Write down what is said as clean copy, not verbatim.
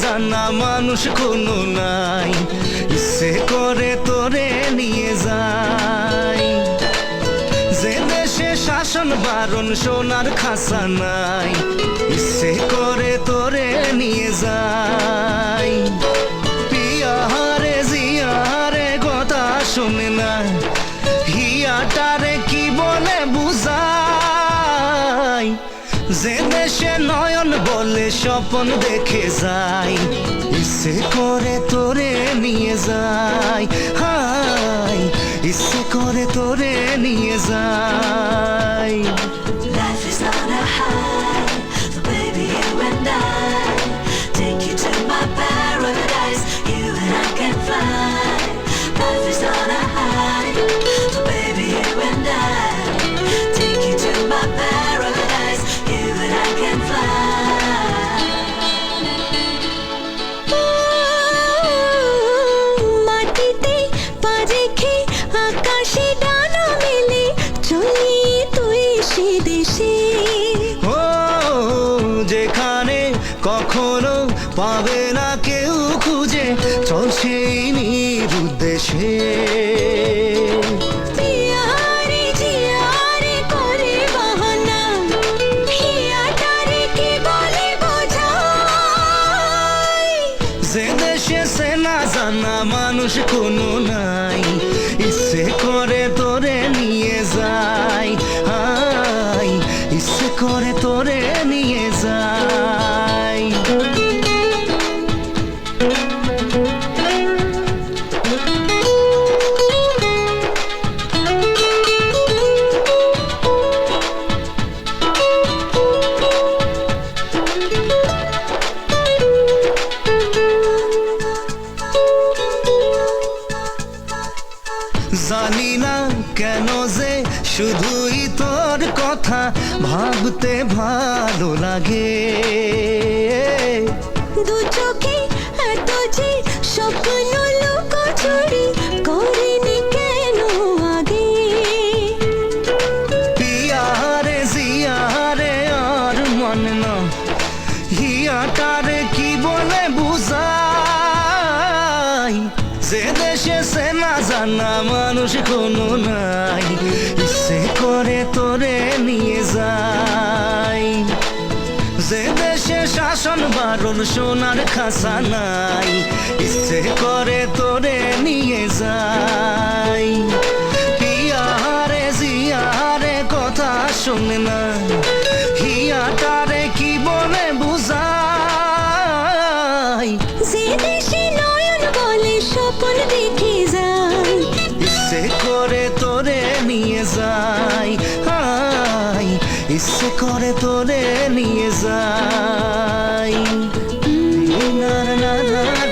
জানা মানুষ কোনো নাই, ইচ্ছে করে তোরে নিয়ে যাই। যে দেশে শাসন বারণ সোনার খাসা নাই, ইচ্ছে করে তোরে নিয়ে যাই। পিয়ারে জিয়ারে কথা শুনে না, হিয়াটারে কি বলে বুঝাই। যে দেশে নয়ন বলে স্বপ্ন দেখে যাই, ইচ্ছে করে তোরে নিয়ে যাই। হাই ইচ্ছে করে তোরে নিয়ে যাই। Life is on a high, so baby you and I take you to my paradise. You and I can fly. Life is on a high, so baby you and I take you to my paradise. You and I can fly. মাটিতে পা রেখে আকাশে ডানা মেলে চলি তুই সে দেশে। ও যেখানে কখনো পাবে না কেউ খুঁজে, চল সেই নিরুদ্দেশে। পিয়ারে জিয়ারে করে বাহানা, হিয়াটারে কি বলে বোঝাই। যে দেশে সে না জানা মানুষ কোনো নাই, ইচ্ছে করে তোরে নিয়ে যাই। হাই ইচ্ছে করে তোরে নিয়ে যাই। জানি না কেন যে শুধুই তোর কথা ভাবতে ভালো লাগে। দু চোখে এত যে স্বপ্ন লুকোচুরি করিনি কেন আগে। পিয়ারে জিয়ারে আর মন না, হিয়াটারে কি বলে বুঝাই। যে দেশে সে না জানা মানুষ কোনো নাই, ইচ্ছে করে তোরে নিয়ে যাই। যে দেশে শাসন বারণ সোনার খাসা নাই, ইচ্ছে করে তোরে নিয়ে যাই। পিয়ারে জিয়ারে কথা শুনে না, হিয়াটারে কি বলে বুঝাই। যে দেশে নয়ন বলে স্বপ্ন দেখে যাই, ইচ্ছে করে তোরে নিয়ে যাই। হাই ইচ্ছে করে তোরে নিয়ে যাই। না না না না